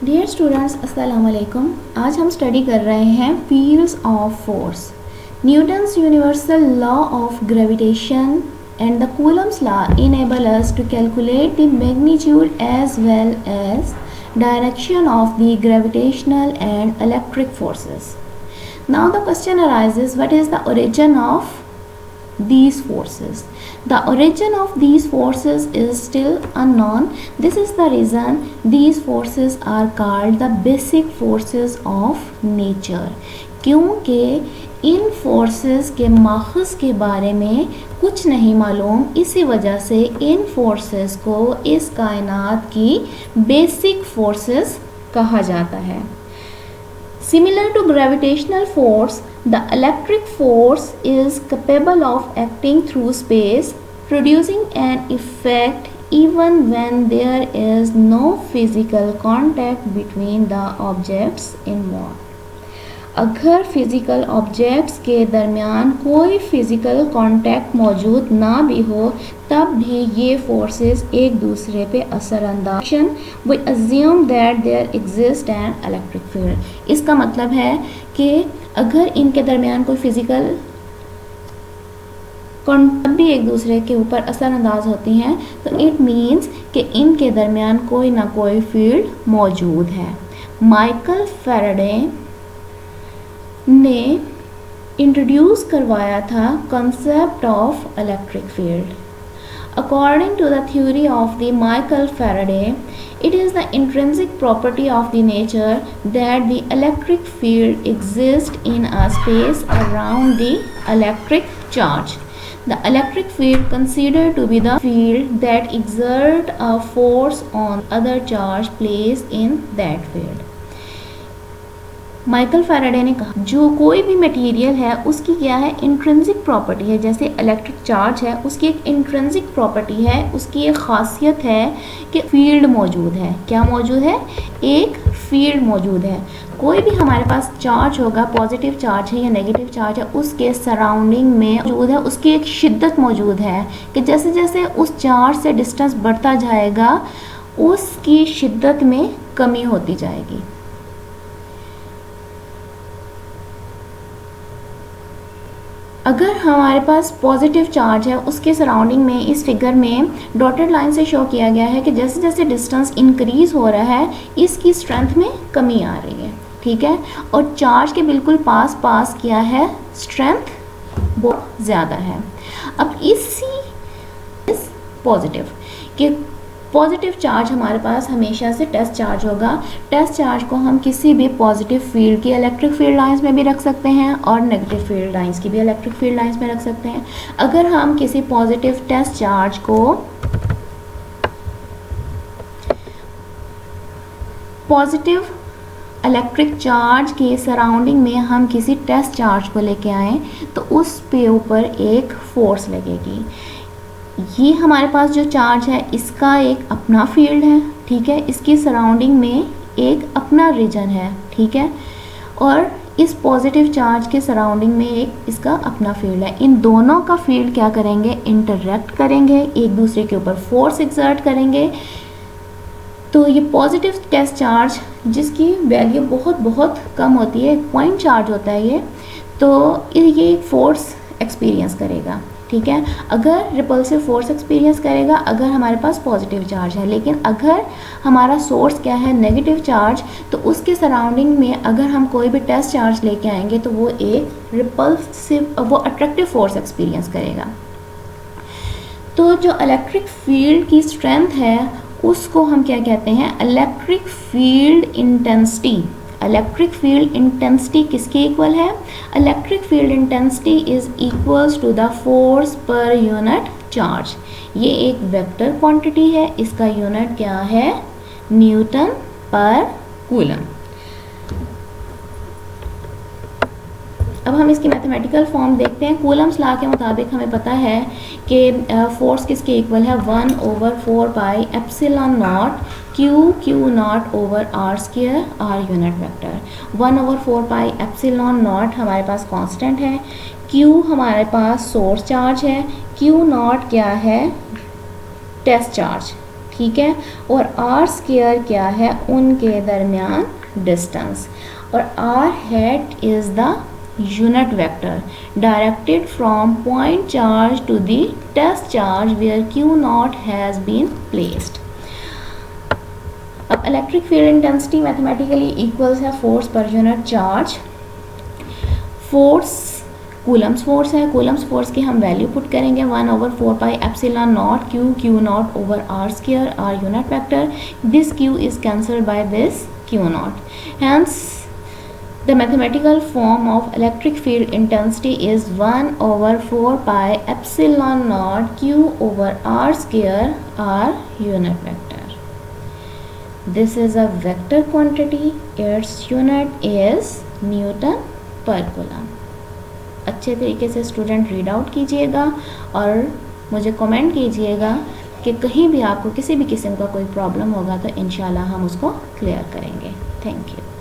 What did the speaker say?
Dear students अस्सलाम वालेकुम। आज हम स्टडी कर रहे हैं fields of force, Newton's universal law of gravitation and the Coulomb's law enable us to calculate the magnitude as well as direction of the gravitational and electric forces. Now the question arises, what is the origin of these forces? The origin of these forces is still unknown. This is the reason these forces are called the basic forces of nature, क्योंकि इन forces के माखज़ के बारे में कुछ नहीं मालूम, इसी वजह से इन फोर्सेस को इस कायनात की बेसिक फोर्सेस कहा जाता है। Similar to gravitational force, the electric force is capable of acting through space, producing an effect even when there is no physical contact between the objects involved. अगर फिज़िकल ऑब्जेक्ट्स के दरमियान कोई physical contact मौजूद ना भी हो, तब भी ये फोर्सेस एक दूसरे पे असरअंदाज। We assume that there exist an electric field. इसका मतलब है कि अगर इनके दरमियान कोई फ़िज़िकल कांटेक्ट भी एक दूसरे के ऊपर असरअंदाज होती हैं, तो इट मीन्स कि इनके दरमियान कोई ना कोई फील्ड मौजूद है। माइकल फैराडे ने इंट्रोड्यूस करवाया था concept of electric field. According to the theory of the Michael Faraday, it is the intrinsic property of the nature that the electric field exists in a space around the electric charge. The electric field considered to be the field that exert a force on other charge placed in that field. Michael Faraday ने कहा, जो कोई भी material है उसकी क्या है, intrinsic property है। जैसे इलेक्ट्रिक चार्ज है, उसकी एक इंट्रिंसिक प्रॉपर्टी है, उसकी एक खासियत है कि फील्ड मौजूद है। क्या मौजूद है? एक फील्ड मौजूद है। कोई भी हमारे पास चार्ज होगा, पॉजिटिव चार्ज है या नेगेटिव चार्ज है, उसके सराउंडिंग में मौजूद है, उसकी एक शिद्दत मौजूद है कि जैसे जैसे उस चार्ज से डिस्टेंस बढ़ता जाएगा उसकी शिद्दत में कमी होती जाएगी। अगर हमारे पास पॉजिटिव चार्ज है, उसके सराउंडिंग में इस फिगर में डॉटेड लाइन से शो किया गया है कि जैसे जैसे डिस्टेंस इंक्रीज़ हो रहा है इसकी स्ट्रेंथ में कमी आ रही है, ठीक है। और चार्ज के बिल्कुल पास पास क्या है, स्ट्रेंथ बहुत ज़्यादा है। अब इसी पॉजिटिव कि पॉजिटिव चार्ज हमारे पास हमेशा से टेस्ट चार्ज होगा। टेस्ट चार्ज को हम किसी भी पॉजिटिव फील्ड की इलेक्ट्रिक फील्ड लाइंस में भी रख सकते हैं और नेगेटिव फील्ड लाइंस की भी इलेक्ट्रिक फील्ड लाइंस में रख सकते हैं। अगर हम किसी पॉजिटिव टेस्ट चार्ज को पॉजिटिव इलेक्ट्रिक चार्ज के सराउंडिंग में हम किसी टेस्ट चार्ज को लेके आएँ तो उस पे ऊपर एक फोर्स लगेगी। ये हमारे पास जो चार्ज है इसका एक अपना फील्ड है, ठीक है, इसकी सराउंडिंग में एक अपना रीजन है, ठीक है, और इस पॉजिटिव चार्ज के सराउंडिंग में एक इसका अपना फील्ड है। इन दोनों का फील्ड क्या करेंगे, इंटरैक्ट करेंगे, एक दूसरे के ऊपर फोर्स एक्सर्ट करेंगे। तो ये पॉजिटिव टेस्ट चार्ज जिसकी वैल्यू बहुत बहुत कम होती है, पॉइंट चार्ज होता है ये, तो ये एक फोर्स एक्सपीरियंस करेगा, ठीक है। अगर रिपल्सिव फोर्स एक्सपीरियंस करेगा अगर हमारे पास पॉजिटिव चार्ज है, लेकिन अगर हमारा सोर्स क्या है, नेगेटिव चार्ज, तो उसके सराउंडिंग में अगर हम कोई भी टेस्ट चार्ज लेके आएंगे तो वो एक रिपल्सिव, वो अट्रैक्टिव फोर्स एक्सपीरियंस करेगा। तो जो इलेक्ट्रिक फील्ड की स्ट्रेंथ है उसको हम क्या कहते हैं, electric field intensity. Electric field intensity किसके इक्वल है, electric field intensity is equals to the force per unit charge. ये एक वेक्टर क्वांटिटी है, इसका यूनिट क्या है, न्यूटन पर कूलम। अब हम इसकी मैथमेटिकल फॉर्म देखते हैं। कूलम्स लॉ के मुताबिक हमें पता है कि फोर्स किसके इक्वल है, 1/4 pi epsilon naught q naught over r square, r unit vector. 1/4 pi epsilon naught हमारे पास कांस्टेंट है, क्यू हमारे पास सोर्स चार्ज है, क्यू नॉट क्या है, टेस्ट चार्ज, ठीक है। और आर स्क्वायर क्या है, उनके दरमियान डिस्टेंस। और r hat is the unit vector directed from point charge to the test charge where q naught has been placed. अब electric field intensity mathematically equals है force per unit charge. Force Coulomb's force है, Coulomb's force की हम value put करेंगे 1/4 pi epsilon naught q naught over r square, r unit vector. This q is cancelled by this q naught. Hence the mathematical form of electric field intensity is 1/4 pi epsilon naught q over r square, r unit vector. This is a vector quantity, its unit is Newton per coulomb. अच्छे तरीके से student read out कीजिएगा और मुझे comment कीजिएगा कि कहीं भी आपको किसी भी किस्म का कोई प्रॉब्लम होगा तो इंशाल्लाह हम उसको क्लियर करेंगे। Thank you.